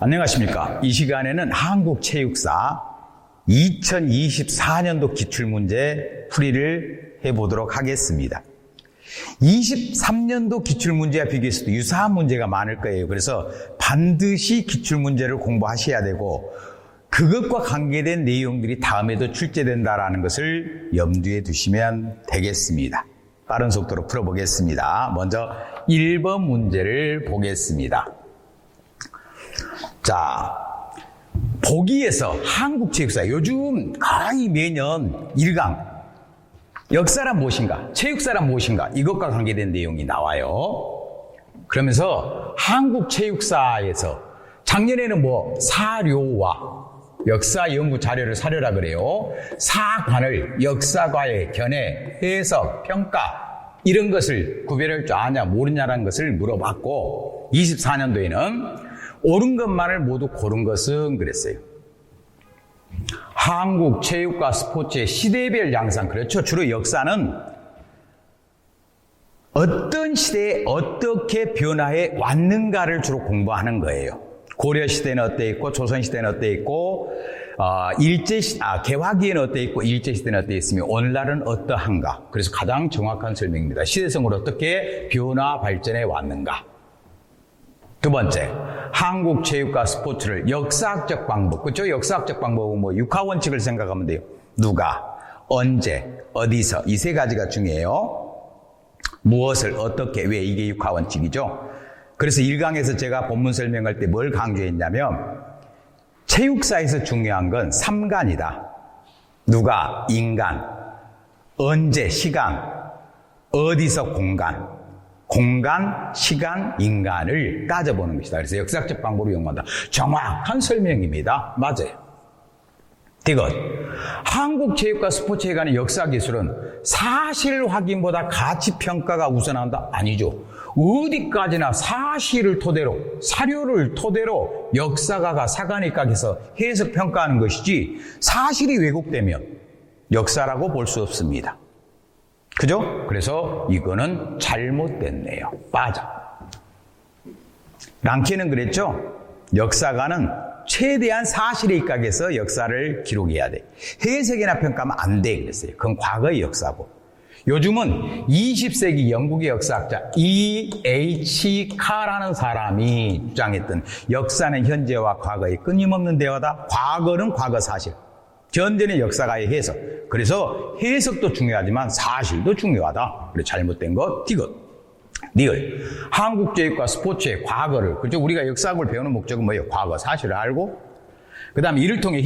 안녕하십니까. 이 시간에는 한국체육사 2024년도 기출문제 풀이를 해보도록 하겠습니다. 23년도 기출문제와 비교해서도 유사한 문제가 많을 거예요. 그래서 반드시 기출문제를 공부하셔야 되고 그것과 관계된 내용들이 다음에도 출제된다는 것을 염두에 두시면 되겠습니다. 빠른 속도로 풀어보겠습니다. 먼저 1번 문제를 보겠습니다. 자, 보기에서 한국체육사 요즘 거의 매년 1강 역사란 무엇인가, 체육사란 무엇인가 이것과 관계된 내용이 나와요. 그러면서 한국체육사에서 작년에는 사료와 역사 연구 자료를 사료라 그래요. 사관을 역사과의 견해, 해석, 평가 이런 것을 구별할 줄 아냐 모르냐라는 것을 물어봤고 24년도에는 옳은 것만을 모두 고른 것은 그랬어요. 한국 체육과 스포츠의 시대별 양상, 그렇죠. 주로 역사는 어떤 시대에 어떻게 변화해 왔는가를 주로 공부하는 거예요. 고려시대는 어때 있고 조선시대는 어때 있고 개화기에는 어때 있고 일제시대는 어때 있으며 오늘날은 어떠한가. 그래서 가장 정확한 설명입니다. 시대성으로 어떻게 변화 발전해 왔는가. 두 번째, 한국 체육과 스포츠를 역사학적 방법, 그렇죠? 역사학적 방법은 육하원칙을 생각하면 돼요. 누가, 언제, 어디서 이 세 가지가 중요해요. 무엇을, 어떻게, 왜 이게 육하원칙이죠. 그래서 1강에서 제가 본문 설명할 때 뭘 강조했냐면 체육사에서 중요한 건 3간이다. 누가, 인간, 언제, 시간, 어디서, 공간. 공간, 시간, 인간을 따져보는 것이다. 그래서 역사학적 방법을 이용한다. 정확한 설명입니다. 맞아요. 이것, 한국 체육과 스포츠에 관한 역사 기술은 사실 확인보다 가치 평가가 우선한다? 아니죠. 어디까지나 사실을 토대로, 사료를 토대로 역사가가 사관학에서 해석 평가하는 것이지 사실이 왜곡되면 역사라고 볼 수 없습니다. 그죠? 그래서 이거는 잘못됐네요. 빠져. 랑케는 그랬죠? 역사가는 최대한 사실에 입각해서 역사를 기록해야 돼. 해석이나 평가하면 안 돼. 그랬어요. 그건 과거의 역사고. 요즘은 20세기 영국의 역사학자 E.H. 카라는 사람이 주장했던 역사는 현재와 과거의 끊임없는 대화다. 과거는 과거 사실. 현재는 역사가의 해석. 그래서 해석도 중요하지만 사실도 중요하다. 그래 잘못된 것, 이것. 리얼. 한국체육과 스포츠의 과거를, 그렇죠? 우리가 역사학을 배우는 목적은 뭐예요? 과거 사실을 알고, 그 다음에 이를 통해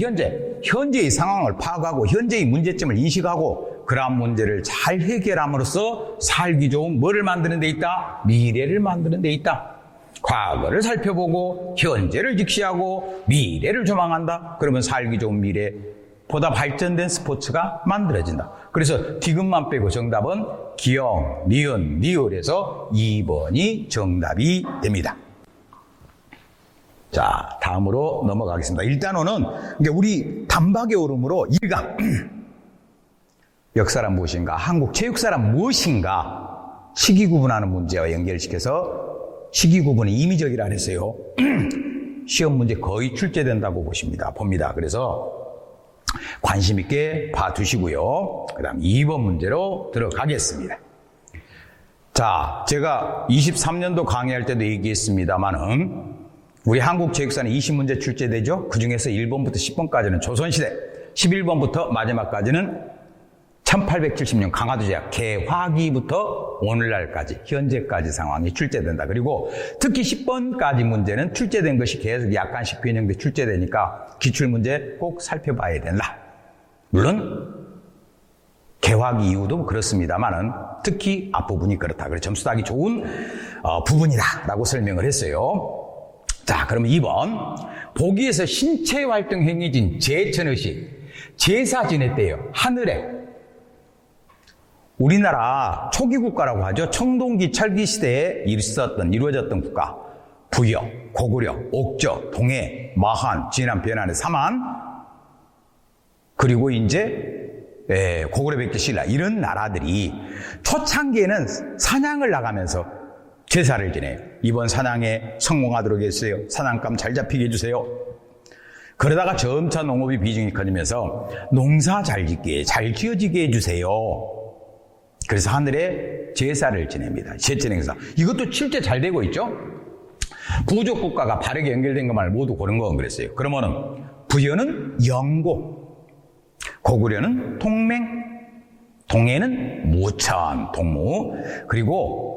현재의 상황을 파악하고, 현재의 문제점을 인식하고, 그러한 문제를 잘 해결함으로써 살기 좋은 뭐를 만드는 데 있다? 미래를 만드는 데 있다. 과거를 살펴보고, 현재를 직시하고, 미래를 조망한다. 그러면 살기 좋은 미래, 보다 발전된 스포츠가 만들어진다. 그래서 디귿만 빼고 정답은 기역, 니은, 니을에서 2번이 정답이 됩니다. 자, 다음으로 넘어가겠습니다. 일단은 우리 단박의 오름으로 1강 역사란 무엇인가, 한국 체육사란 무엇인가 시기 구분하는 문제와 연결시켜서 시기 구분은 임의적이라 그랬어요. 시험 문제 거의 출제된다고 봅니다. 그래서 관심 있게 봐두시고요. 그 다음 2번 문제로 들어가겠습니다. 자, 제가 23년도 강의할 때도 얘기했습니다만은 우리 한국체육사는 20문제 출제되죠. 그 중에서 1번부터 10번까지는 조선시대, 11번부터 마지막까지는 1870년 강화도제약 개화기부터 오늘날까지 현재까지 상황이 출제된다. 그리고 특히 10번까지 문제는 출제된 것이 계속 약간씩 변형돼 출제되니까 기출문제 꼭 살펴봐야 된다. 물론 개화기 이후도 그렇습니다만은 특히 앞부분이 그렇다. 그래서 점수 따기 좋은 부분이다라고 설명을 했어요. 자, 그러면 2번 보기에서 신체 활동 행위진 제천의식 제사 지냈대요. 하늘에. 우리나라 초기 국가라고 하죠. 청동기 철기 시대에 이루어졌던 국가. 부여, 고구려, 옥저, 동해, 마한, 진안, 변안의 삼한, 그리고 고구려, 백제, 신라 이런 나라들이 초창기에는 사냥을 나가면서 제사를 지내요. 이번 사냥에 성공하도록 해주세요. 사냥감 잘 잡히게 해주세요. 그러다가 점차 농업이 비중이 커지면서 농사 잘 짓게, 잘 지어지게 해주세요. 그래서 하늘에 제사를 지냅니다. 제천 행사. 이것도 실제 잘 되고 있죠? 부족 국가가 바르게 연결된 것만을 모두 고른 건 그랬어요. 그러면은 부여는 영고, 고구려는 동맹, 동해는 모천, 동무, 그리고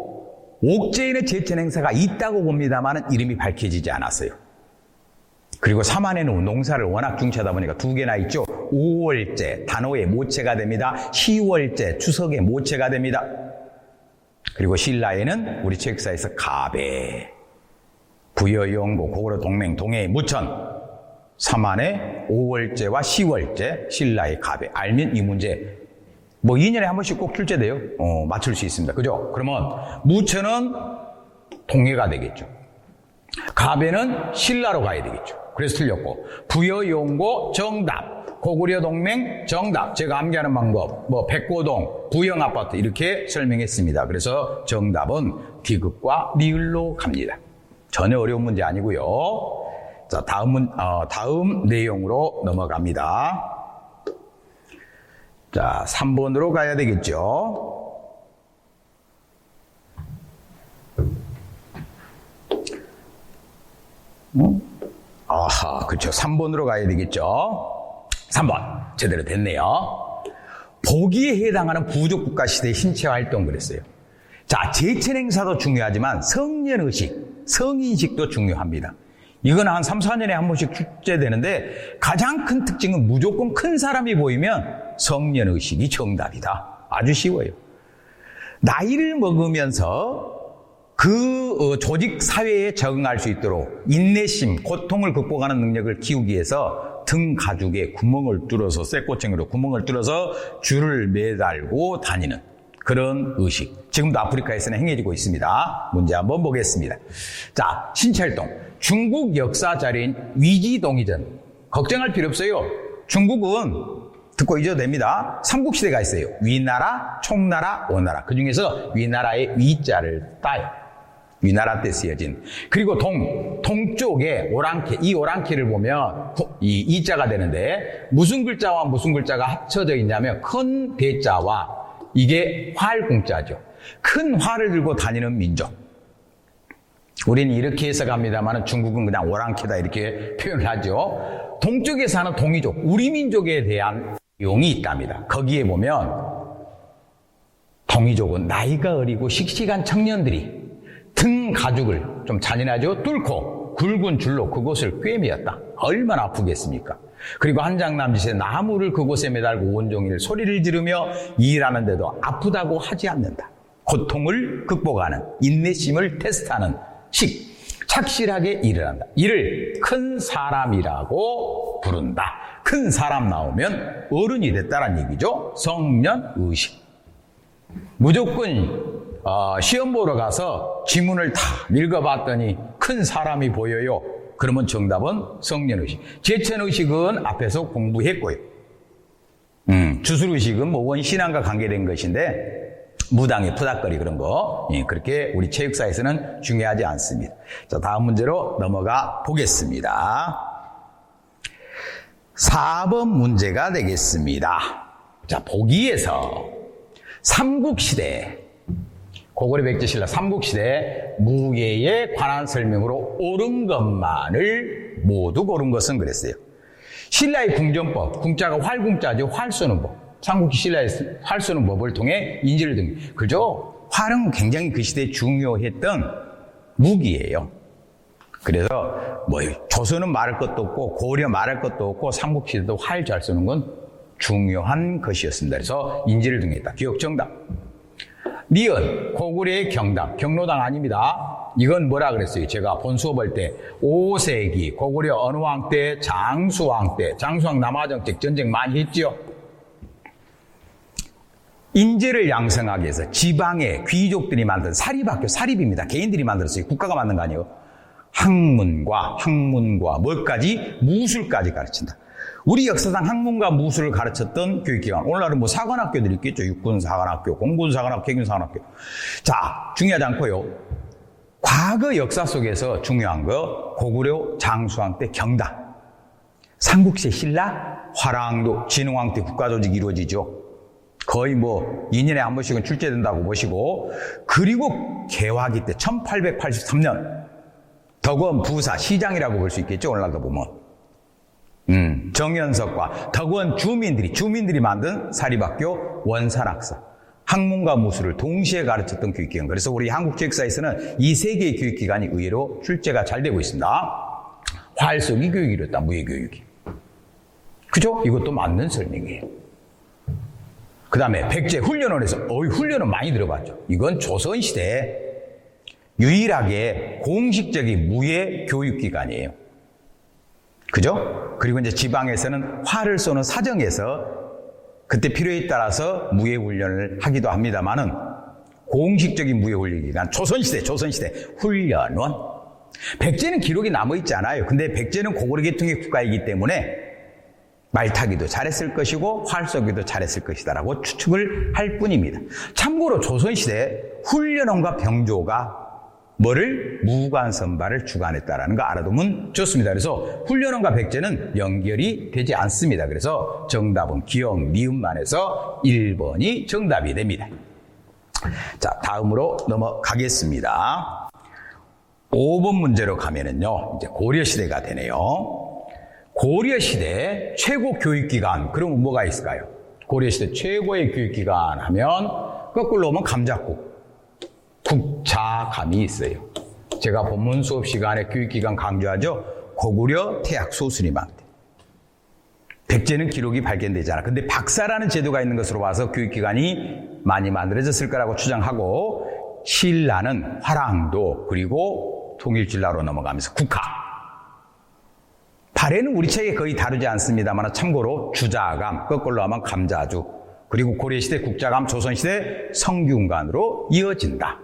옥제에는 제천 행사가 있다고 봅니다만 이름이 밝혀지지 않았어요. 그리고 삼안에는 농사를 워낙 중시하다 보니까 두 개나 있죠. 5월제, 단오의 모체가 됩니다. 10월제, 추석의 모체가 됩니다. 그리고 신라에는 우리 체육사에서 가배, 부여, 영고, 고구려, 동맹, 동해의 무천, 삼안의 5월제와 10월제, 신라의 가배. 알면 이 문제 뭐 2년에 한 번씩 꼭 출제돼요. 맞출 수 있습니다. 그죠? 그러면 무천은 동해가 되겠죠. 가배는 신라로 가야 되겠죠. 그래서 틀렸고, 부여, 용고 정답, 고구려 동맹 정답. 제가 암기하는 방법, 뭐 백고동, 부영 아파트 이렇게 설명했습니다. 그래서 정답은 디귿과 리을로 갑니다. 전혀 어려운 문제 아니고요. 자, 다음 내용으로 넘어갑니다. 자, 3번으로 가야 되겠죠. 아하, 그렇죠. 3번으로 가야 되겠죠. 3번. 제대로 됐네요. 보기에 해당하는 부족국가 시대의 신체 활동 그랬어요. 자, 제천 행사도 중요하지만 성년의식, 성인식도 중요합니다. 이건 한 3, 4년에 한 번씩 출제되는데 가장 큰 특징은 무조건 큰 사람이 보이면 성년의식이 정답이다. 아주 쉬워요. 나이를 먹으면서 그 조직 사회에 적응할 수 있도록 인내심, 고통을 극복하는 능력을 키우기 위해서 등 가죽에 구멍을 뚫어서 쇠꼬챙이로 구멍을 뚫어서 줄을 매달고 다니는 그런 의식. 지금도 아프리카에서는 행해지고 있습니다. 문제 한번 보겠습니다. 자, 신체활동. 중국 역사 자료인 위지동이전. 걱정할 필요 없어요. 중국은 듣고 잊어도 됩니다. 삼국시대가 있어요. 위나라, 총나라, 오나라. 그 중에서 위나라의 위자를 따요. 위나라 때 쓰여진. 그리고 동쪽에 오랑캐, 이 오랑캐를 보면 이 이자가 되는데 무슨 글자와 무슨 글자가 합쳐져 있냐면 큰 대자와 이게 활공자죠. 큰 활을 들고 다니는 민족. 우리는 이렇게 해석합니다만 중국은 그냥 오랑캐다 이렇게 표현을 하죠. 동쪽에 사는 동이족, 우리 민족에 대한 용이 있답니다. 거기에 보면 동이족은 나이가 어리고 씩씩한 청년들이 등 가죽을 좀 잔인하죠. 뚫고 굵은 줄로 그곳을 꿰매었다. 얼마나 아프겠습니까? 그리고 한장남짓의 나무를 그곳에 매달고 온종일 소리를 지르며 일하는데도 아프다고 하지 않는다. 고통을 극복하는 인내심을 테스트하는 착실하게 일을 한다. 이를 큰 사람이라고 부른다. 큰 사람 나오면 어른이 됐다는 얘기죠. 성년의식. 무조건 시험 보러 가서 지문을 다 읽어봤더니 큰 사람이 보여요. 그러면 정답은 성년의식. 제천의식은 앞에서 공부했고요. 주술의식은 뭐 원신앙과 관계된 것인데 무당의 푸닥거리 그런 거 그렇게 우리 체육사에서는 중요하지 않습니다. 자, 다음 문제로 넘어가 보겠습니다. 4번 문제가 되겠습니다. 자, 보기에서 삼국시대 고구려 백제신라 삼국시대 무예에 관한 설명으로 옳은 것만을 모두 고른 것은 그랬어요. 신라의 궁전법, 궁자가 활궁자죠. 활 쏘는 법. 삼국시 신라의 활 쏘는 법을 통해 인지를 등. 그죠? 활은 굉장히 그 시대에 중요했던 무기예요. 그래서 뭐 조선은 말할 것도 없고 고려 말할 것도 없고 삼국시대도 활 잘 쏘는 건 중요한 것이었습니다. 그래서 인지를 등했다. 기억 정답. 리은 고구려의 경당, 경로당 아닙니다. 이건 뭐라 그랬어요? 제가 본 수업할 때 5세기 고구려 어느 왕 때? 장수왕 때. 장수왕 남하정책 전쟁 많이 했죠. 인재를 양성하기 위해서 지방의 귀족들이 만든 사립학교, 사립입니다. 개인들이 만들었어요. 국가가 만든 거 아니에요. 학문과 뭐까지? 무술까지 가르친다. 우리 역사상 학문과 무술을 가르쳤던 교육기관. 오늘날은 뭐 사관학교들이 있겠죠. 육군사관학교, 공군사관학교, 해군사관학교. 자, 중요하지 않고요. 과거 역사 속에서 중요한 거 고구려 장수왕 때 경당, 삼국시대 신라, 화랑도, 진흥왕 때 국가조직이 이루어지죠. 거의 뭐 2년에 한 번씩은 출제된다고 보시고, 그리고 개화기 때 1883년 덕원 부사 시장이라고 볼 수 있겠죠. 오늘날도 보면 정연석과 덕원 주민들이 만든 사립학교 원산학사, 학문과 무술을 동시에 가르쳤던 교육기관. 그래서 우리 한국 역사에서는 이 세 개의 교육기관이 의외로 출제가 잘 되고 있습니다. 활쏘기 교육이 이랬다, 무예교육이. 그죠? 이것도 맞는 설명이에요. 그 다음에 백제 훈련원에서, 훈련은 많이 들어봤죠. 이건 조선시대 유일하게 공식적인 무예 교육기관이에요. 그죠? 그리고 이제 지방에서는 활을 쏘는 사정에서 그때 필요에 따라서 무예 훈련을 하기도 합니다만은, 공식적인 무예 훈련기관 조선시대 훈련원. 백제는 기록이 남아있지 않아요. 근데 백제는 고구려 계통의 국가이기 때문에 말타기도 잘했을 것이고 활 쏘기도 잘했을 것이다라고 추측을 할 뿐입니다. 참고로 조선시대 훈련원과 병조가 뭐를? 무관선발을 주관했다라는 거 알아두면 좋습니다. 그래서 훈련원과 백제는 연결이 되지 않습니다. 그래서 정답은 기역, 니은만 해서 1번이 정답이 됩니다. 자, 다음으로 넘어가겠습니다. 5번 문제로 가면은요, 이제 고려시대가 되네요. 고려시대 최고 교육기관, 그러면 뭐가 있을까요? 고려시대 최고의 교육기관 하면 거꾸로 오면 감자국, 국자감이 있어요. 제가 본문 수업 시간에 교육기관 강조하죠. 고구려 태학 소수림왕 때. 백제는 기록이 발견되지 않아. 근데 박사라는 제도가 있는 것으로 봐서 교육기관이 많이 만들어졌을 거라고 추정하고, 신라는 화랑도, 그리고 통일진라로 넘어가면서 국화. 발해는 우리 책에 거의 다루지 않습니다만, 참고로 주자감, 거꾸로 하면 감자죽, 그리고 고려시대 국자감, 조선시대 성균관으로 이어진다.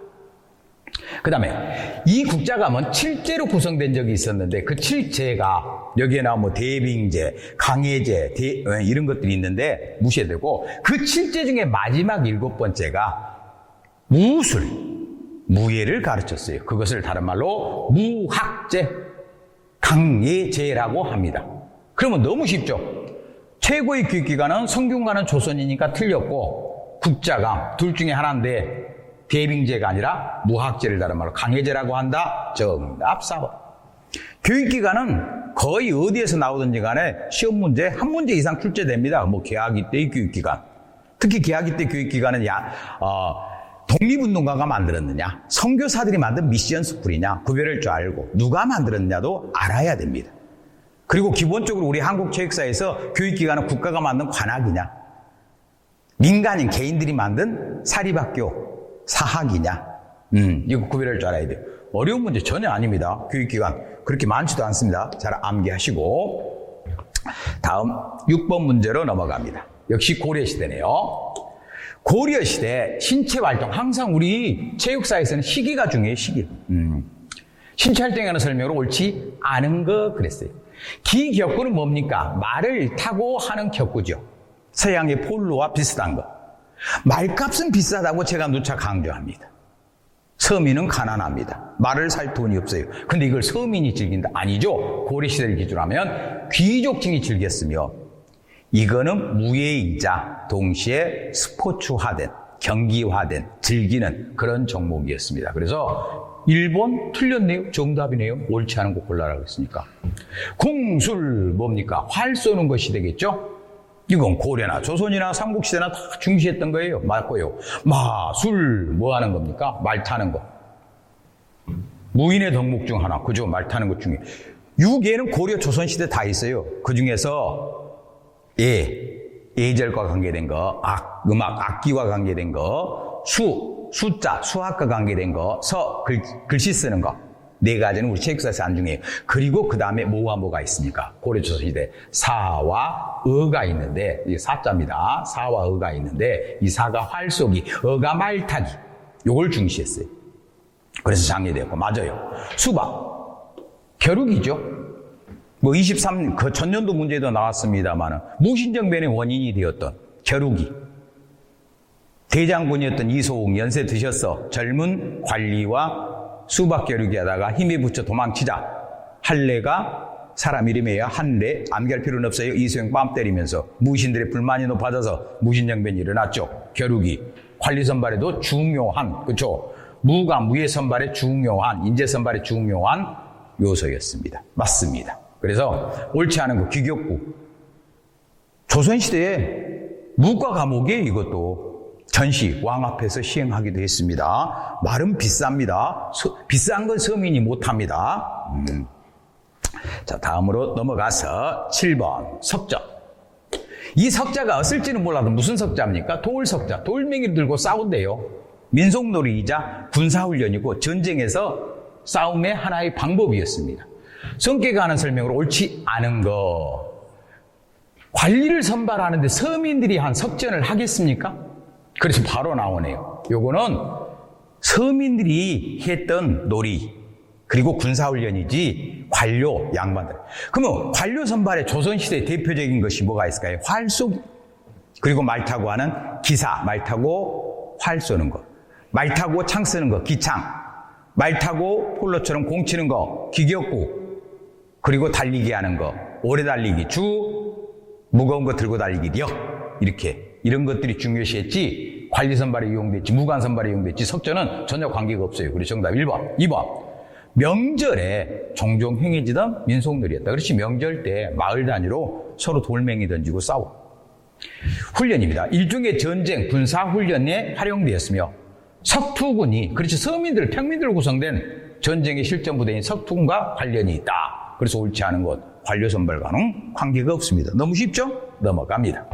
그 다음에 이 국자감은 칠제로 구성된 적이 있었는데, 그 칠제가 여기에 나오면 뭐 대빙제, 강해제, 이런 것들이 있는데 무시되고, 그 칠제 중에 마지막 7번째가 무술, 무예를 가르쳤어요. 그것을 다른 말로 무학제, 강예제라고 합니다. 그러면 너무 쉽죠. 최고의 교육기관은 성균관은 조선이니까 틀렸고, 국자감 둘 중에 하나인데 대빙제가 아니라 무학제를 다른 말로 강예제라고 한다. 정답 4번. 교육기관은 거의 어디에서 나오든지 간에 시험 문제 한 문제 이상 출제됩니다. 뭐 개학기 때의 교육기관, 특히 개학기 때 교육기관은 독립운동가가 만들었느냐, 선교사들이 만든 미션 스쿨이냐, 구별할 줄 알고 누가 만들었냐도 알아야 됩니다. 그리고 기본적으로 우리 한국 체육사에서 교육기관은 국가가 만든 관학이냐, 민간인 개인들이 만든 사립학교 사학이냐, 이거 구별할 줄 알아야 돼요. 어려운 문제 전혀 아닙니다. 교육기관 그렇게 많지도 않습니다. 잘 암기하시고, 다음 6번 문제로 넘어갑니다. 역시 고려시대네요. 고려시대 신체활동, 항상 우리 체육사에서는 시기가 중요해요. 시기. 신체활동에 관한 설명으로 옳지 않은 거 그랬어요. 기격구는 뭡니까? 말을 타고 하는 격구죠. 서양의 폴로와 비슷한 거. 말값은 비싸다고 제가 누차 강조합니다. 서민은 가난합니다. 말을 살 돈이 없어요. 근데 이걸 서민이 즐긴다? 아니죠. 고려시대를 기준으로 하면 귀족층이 즐겼으며, 이거는 무예이자 동시에 스포츠화된, 경기화된, 즐기는 그런 종목이었습니다. 그래서 1번 틀렸네요. 정답이네요. 옳지 않은 거 골라라고 했으니까. 궁술 뭡니까? 활 쏘는 것이 되겠죠? 이건 고려나 조선이나 삼국시대나 다 중시했던 거예요. 맞고요. 마술 뭐 하는 겁니까? 말 타는 거. 무인의 덕목 중 하나. 그죠? 말 타는 것 중에. 유계는 고려 조선시대 다 있어요. 그 중에서 예절과 관계된 거, 음악, 악기와 관계된 거, 숫자, 수학과 관계된 거, 글씨 쓰는 거. 4가지는 우리 체육사에서 안중해요. 그리고 그 다음에 뭐가 있습니까? 고려조선시대 사와 어가 있는데, 이게 사자입니다. 사와 어가 있는데, 이 사가 활쏘기, 어가 말타기, 요걸 중시했어요. 그래서 장려되었고, 맞아요. 수박, 겨루기죠. 뭐 23, 전년도 문제도 나왔습니다만, 무신정변의 원인이 되었던 겨루기. 대장군이었던 이소웅 연세 드셔서 젊은 관리와 수박 겨루기 하다가 힘에 붙여 도망치자. 할례가 사람 이름이에요. 한례. 암기할 필요는 없어요. 이수영 뺨 때리면서 무신들의 불만이 높아져서 무신정변이 일어났죠. 겨루기. 관리 선발에도 중요한, 그렇죠? 무가 무예 선발에 중요한, 인재 선발에 중요한 요소였습니다. 맞습니다. 그래서 옳지 않은 거 귀격구. 조선시대에 무과 감옥에 이것도 전시 왕 앞에서 시행하기도 했습니다. 말은 비쌉니다. 비싼 건 서민이 못합니다. 자, 다음으로 넘어가서 7번 석자. 이 석자가 어떨지는 몰라도 무슨 석자입니까? 돌석자. 돌멩이를 들고 싸운대요. 민속놀이이자 군사훈련이고 전쟁에서 싸움의 하나의 방법이었습니다. 성격에 관한 설명으로 옳지 않은 거. 관리를 선발하는데 서민들이 한 석전을 하겠습니까? 그래서 바로 나오네요. 요거는 서민들이 했던 놀이, 그리고 군사훈련이지 관료, 양반들. 그러면 관료 선발의 조선시대 대표적인 것이 뭐가 있을까요? 활 쏘기. 그리고 말 타고 하는 기사, 말 타고 활 쏘는 거. 말 타고 창 쓰는 거, 기창. 말 타고 폴로처럼 공 치는 거, 기격구. 그리고 달리기 하는 거, 오래 달리기, 주, 무거운 거 들고 달리기, 력. 이렇게. 이런 것들이 중요시했지, 관리 선발에 이용됐지, 무관 선발에 이용됐지, 석전은 전혀 관계가 없어요. 그래서 정답 1번. 2번. 명절에 종종 행해지던 민속놀이였다. 그렇지, 명절 때 마을 단위로 서로 돌멩이 던지고 싸워. 훈련입니다. 일종의 전쟁, 군사훈련에 활용되었으며 석투군이, 그렇지, 서민들, 평민들로 구성된 전쟁의 실전부대인 석투군과 관련이 있다. 그래서 옳지 않은 것, 관료 선발과는 관계가 없습니다. 너무 쉽죠? 넘어갑니다.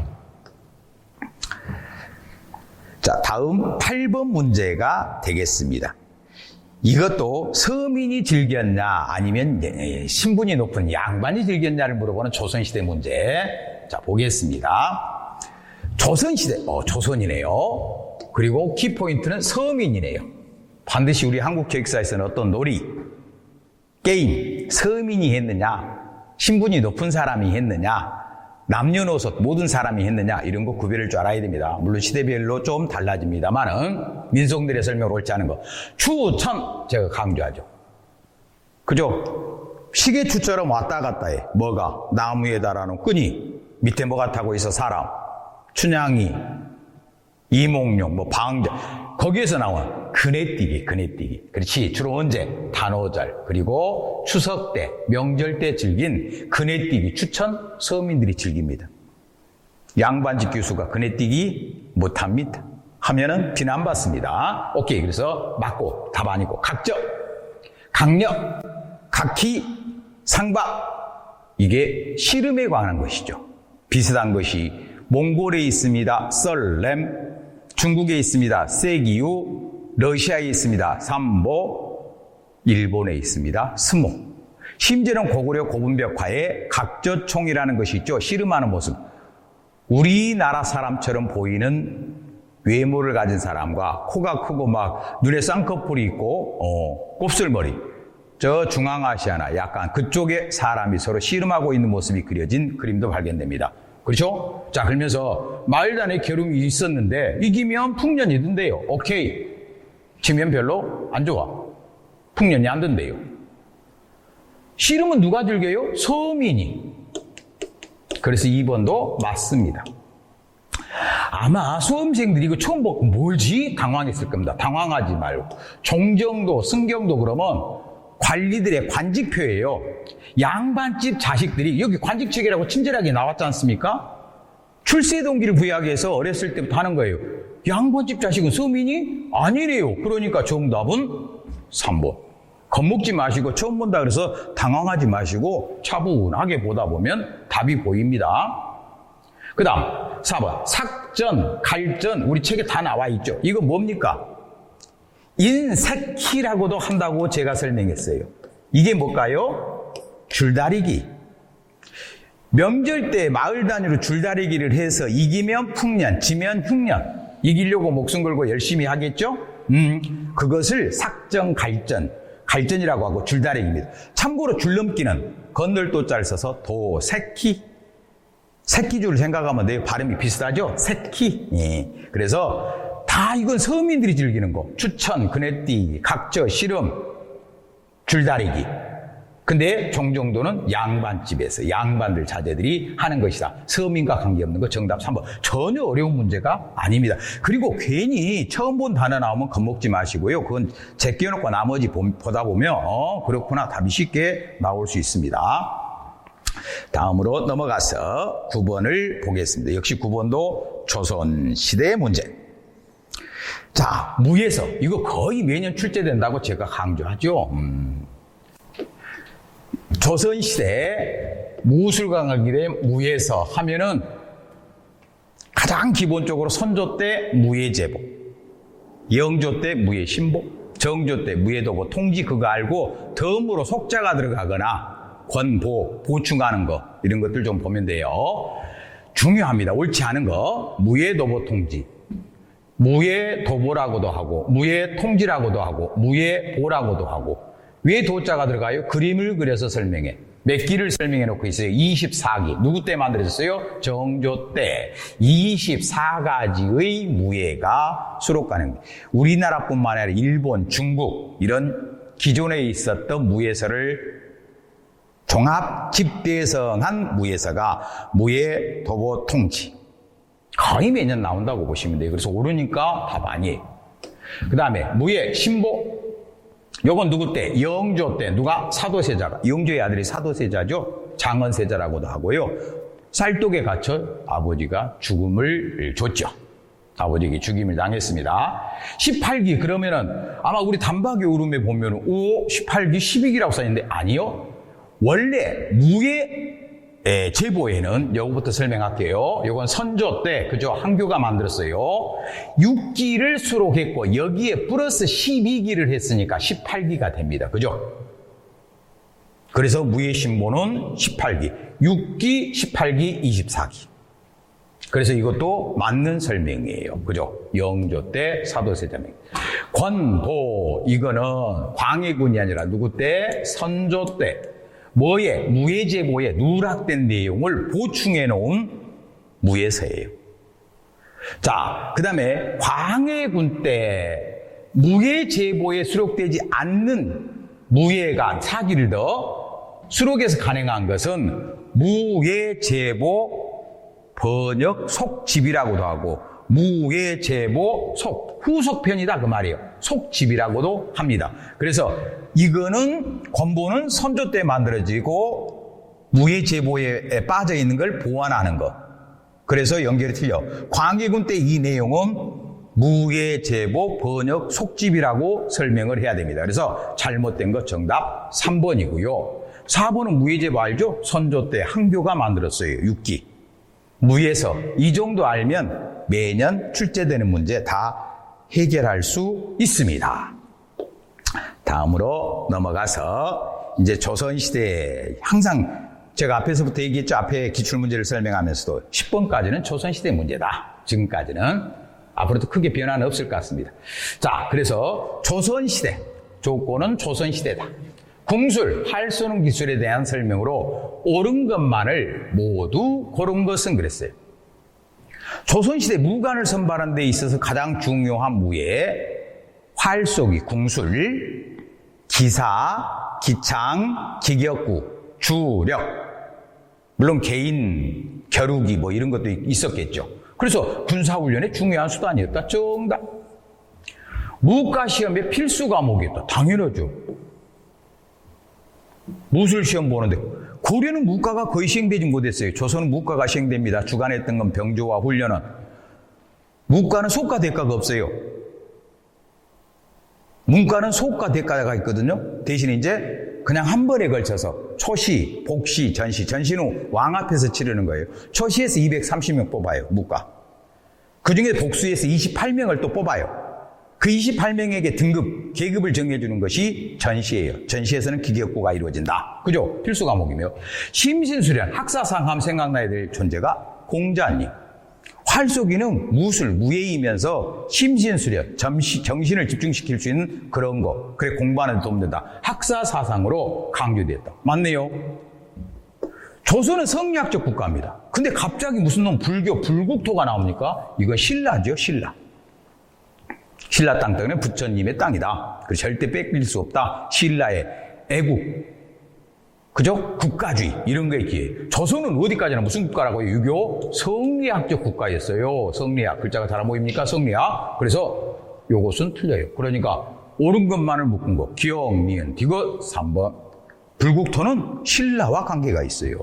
자, 다음 8번 문제가 되겠습니다. 이것도 서민이 즐겼냐 아니면 신분이 높은 양반이 즐겼냐를 물어보는 조선시대 문제. 자, 보겠습니다. 조선시대, 조선이네요. 그리고 키포인트는 서민이네요. 반드시 우리 한국 교육사에서는 어떤 놀이, 게임, 서민이 했느냐, 신분이 높은 사람이 했느냐, 남녀노소 모든 사람이 했느냐, 이런 거 구별할 줄 알아야 됩니다. 물론 시대별로 좀 달라집니다만은 민속들의 설명으로 옳지 않은 거. 추천, 제가 강조하죠. 그죠? 시계추처럼 왔다 갔다 해. 뭐가? 나무에 달아놓은 끈이, 밑에 뭐가 타고 있어? 사람. 춘향이, 이몽룡, 뭐 방자. 거기에서 나온 그네뛰기, 그네뛰기. 그렇지. 주로 언제? 단오절, 그리고 추석 때, 명절 때 즐긴 그네뛰기 추천 서민들이 즐깁니다. 양반집 교수가 그네뛰기 못합니다. 하면은 비난받습니다. 오케이. 그래서 맞고, 답 아니고. 각적, 강력, 각희, 상박. 이게 씨름에 관한 것이죠. 비슷한 것이 몽골에 있습니다. 썰렘. 중국에 있습니다. 세기유, 러시아에 있습니다. 삼보, 일본에 있습니다. 스모. 심지어는 고구려 고분벽화에 각저총이라는 것이 있죠. 씨름하는 모습. 우리나라 사람처럼 보이는 외모를 가진 사람과 코가 크고 막 눈에 쌍꺼풀이 있고 곱슬머리. 저 중앙아시아나 약간 그쪽에 사람이 서로 씨름하고 있는 모습이 그려진 그림도 발견됩니다. 그렇죠? 자, 그러면서 마을단의 겨루기 있었는데 이기면 풍년이 든대요. 오케이. 지면 별로 안 좋아. 풍년이 안 든대요. 씨름은 누가 즐겨요? 서민이. 그래서 2번도 맞습니다. 아마 수험생들이 이거 처음 보고 뭐지? 당황했을 겁니다. 당황하지 말고. 종정도, 승경도 그러면 관리들의 관직표예요. 양반집 자식들이 여기 관직책이라고 친절하게 나왔지 않습니까? 출세 동기를 부여하기 위해서 어렸을 때부터 하는 거예요. 양반집 자식은 서민이? 아니래요. 그러니까 정답은 3번. 겁먹지 마시고 처음 본다 그래서 당황하지 마시고 차분하게 보다 보면 답이 보입니다. 그 다음 4번. 삭전, 갈전 우리 책에 다 나와 있죠. 이거 뭡니까? 인색희라고도 한다고 제가 설명했어요. 이게 뭘까요? 줄다리기. 명절 때 마을 단위로 줄다리기를 해서 이기면 풍년, 지면 흉년. 이기려고 목숨 걸고 열심히 하겠죠? 그것을 삭전, 갈전. 갈전이라고 하고 줄다리기입니다. 참고로 줄넘기는 건널도자를 써서 도, 새키. 새끼줄 생각하면 내 발음이 비슷하죠? 새키. 예. 그래서 다 이건 서민들이 즐기는 거. 추천, 그네뛰기, 각저, 씨름. 줄다리기. 근데 종정도는 양반집에서 양반들 자제들이 하는 것이다. 서민과 관계없는 거 정답 3번. 전혀 어려운 문제가 아닙니다. 그리고 괜히 처음 본 단어 나오면 겁먹지 마시고요. 그건 제껴놓고 나머지 보다 보면 그렇구나 답이 쉽게 나올 수 있습니다. 다음으로 넘어가서 9번을 보겠습니다. 역시 9번도 조선시대 문제. 자, 무에서 이거 거의 매년 출제된다고 제가 강조하죠. 조선시대 무술강학일에 무에서 하면은 가장 기본적으로 선조 때 무예제보, 영조 때 무예신보, 정조 때 무예도보 통지 그거 알고 덤으로 속자가 들어가거나 권보, 보충하는 거 이런 것들 좀 보면 돼요. 중요합니다. 옳지 않은 거 무예도보 통지, 무예도보라고도 하고 무예통지라고도 하고 무예보라고도 하고 왜 도자가 들어가요? 그림을 그려서 설명해. 몇 기를 설명해 놓고 있어요. 24기. 누구 때 만들어졌어요? 정조 때. 24가지의 무예가 수록가는 거예요. 우리나라뿐만 아니라 일본, 중국 이런 기존에 있었던 무예서를 종합 집대성한 무예서가 무예도보 통지. 거의 매년 나온다고 보시면 돼요. 그래서 오르니까 답 아니에요. 그 다음에 무예신보. 요건 누구 때? 영조 때. 누가? 사도세자가. 영조의 아들이 사도세자죠. 장언세자라고도 하고요. 쌀독에 갇혀 아버지가 죽음을 줬죠. 아버지에게 죽임을 당했습니다. 18기 그러면은 아마 우리 단박에 오름에 보면은 18기 12기라고 써있는데 아니요. 원래 무예 제보에는 요거부터 설명할게요. 요건 선조 때 그죠? 한교가 만들었어요. 6기를 수록했고 여기에 플러스 12기를 했으니까 18기가 됩니다. 그죠? 그래서 무예신보는 18기, 6기, 18기, 24기. 그래서 이것도 맞는 설명이에요. 그죠? 영조 때 사도세자명. 권보 이거는 광해군이 아니라 누구 때? 선조 때. 뭐에? 무예제보에 누락된 내용을 보충해 놓은 무예서예요. 자, 그 다음에 광해군 때 무예제보에 수록되지 않는 무예가 사기를 더 수록해서 간행한 것은 무예제보 번역 속집이라고도 하고 무예제보 속 후속편이다 그 말이에요. 속집이라고도 합니다. 그래서 이거는 권보는 선조 때 만들어지고 무예제보에 빠져 있는 걸 보완하는 거. 그래서 연결이 틀려. 광해군 때 이 내용은 무예제보 번역 속집이라고 설명을 해야 됩니다. 그래서 잘못된 거 정답 3번이고요. 4번은 무예제보 알죠? 선조 때 한교가 만들었어요. 6기. 무예서 이 정도 알면 매년 출제되는 문제 다 해결할 수 있습니다. 다음으로 넘어가서 이제 조선시대 항상 제가 앞에서부터 얘기했죠. 앞에 기출문제를 설명하면서도 10번까지는 조선시대 문제다. 지금까지는 앞으로도 크게 변화는 없을 것 같습니다. 자, 그래서 조선시대 조건은 조선시대다. 궁술, 활 쏘는 기술에 대한 설명으로 옳은 것만을 모두 고른 것은 그랬어요. 조선시대 무관을 선발하는 데 있어서 가장 중요한 무예, 활 쏘기, 궁술, 기사, 기창, 기격구, 주력, 물론 개인 겨루기 뭐 이런 것도 있었겠죠. 그래서 군사훈련의 중요한 수단이었다. 정답. 무과시험의 필수 과목이었다. 당연하죠. 무술시험 보는데 고려는 무과가 거의 시행되지 못했어요. 조선은 무과가 시행됩니다. 주관했던 건 병조와 훈련은. 무과는 속과 대가가 없어요. 문과는 속과 대가가 있거든요. 대신 이제 그냥 한 번에 걸쳐서 초시, 복시, 전시. 전시는 왕 앞에서 치르는 거예요. 초시에서 230명 뽑아요. 무과. 그중에 복수에서 28명을 또 뽑아요. 그 28명에게 등급, 계급을 정해주는 것이 전시예요. 전시에서는 기격구가 이루어진다. 그죠? 필수 과목이며. 심신수련, 학사상 하면 생각나야 될 존재가 공자님. 활쏘기는 무술, 무예이면서 심신수련, 정신을 집중시킬 수 있는 그런 거. 그래 공부하는 데 도움된다. 학사사상으로 강조됐다. 맞네요. 조선은 성리학적 국가입니다. 근데 갑자기 무슨 놈 불교, 불국토가 나옵니까? 이건 신라죠, 신라. 신라 땅 때문에 부처님의 땅이다. 그래서 절대 뺏길 수 없다. 신라의 애국. 그죠? 국가주의. 이런 거 있기에. 조선은 어디까지나 무슨 국가라고요? 유교 성리학적 국가였어요. 성리학. 글자가 잘 안 보입니까? 성리학. 그래서 요것은 틀려요. 그러니까 옳은 것만을 묶은 거. 기역, 니은, 디귿 3번. 불국토는 신라와 관계가 있어요.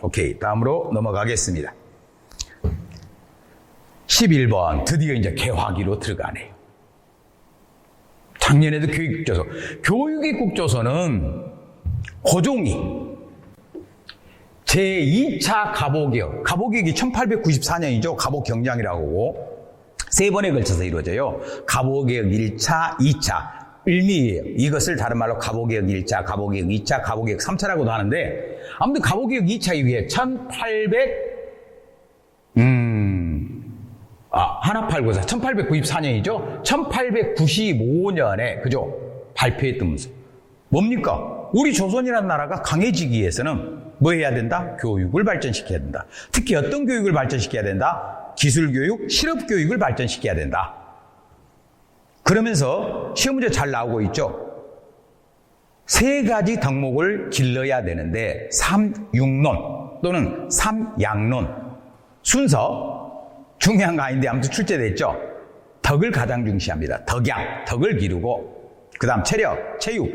오케이. 다음으로 넘어가겠습니다. 11번. 드디어 이제 개화기로 들어가네요. 작년에도 교육국조서. 교육의 국조서는 고종이 제2차 갑오개혁. 갑오개혁이 1894년이죠. 갑오경장이라고. 세 번에 걸쳐서 이루어져요. 갑오개혁 1차, 2차. 의미예요. 이것을 다른 말로 갑오개혁 1차, 갑오개혁 2차, 갑오개혁 3차라고도 하는데, 아무튼 갑오개혁 2차 이후에 1894년이죠. 1895년에, 그죠? 발표했다면서. 뭡니까? 우리 조선이라는 나라가 강해지기 위해서는 뭐 해야 된다? 교육을 발전시켜야 된다. 특히 어떤 교육을 발전시켜야 된다? 기술교육, 실업교육을 발전시켜야 된다. 그러면서 시험 문제 잘 나오고 있죠. 세 가지 덕목을 길러야 되는데 삼육론 또는 삼양론 순서 중요한 거 아닌데 아무튼 출제됐죠. 덕을 가장 중시합니다. 덕양, 덕을 기르고 그 다음 체력, 체육,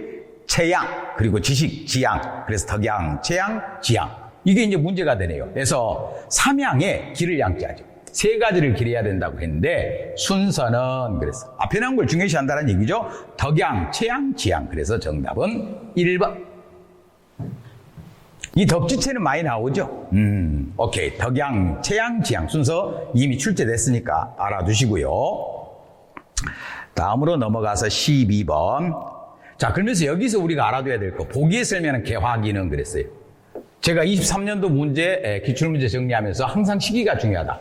체양 그리고 지식, 지양. 그래서 덕양, 체양, 지양. 이게 이제 문제가 되네요. 그래서 삼양에 기를 양자죠. 세 가지를 기려야 된다고 했는데 순서는 그래서 앞에 나온 걸 중요시한다는 얘기죠. 덕양, 체양, 지양. 그래서 정답은 1번. 이 덕지체는 많이 나오죠. 오케이. 덕양, 체양, 지양 순서 이미 출제됐으니까 알아두시고요. 다음으로 넘어가서 12번. 자, 그러면서 여기서 우리가 알아둬야 될 거. 보기에 설명은 개화기는 그랬어요. 제가 23년도 문제, 기출문제 정리하면서 항상 시기가 중요하다.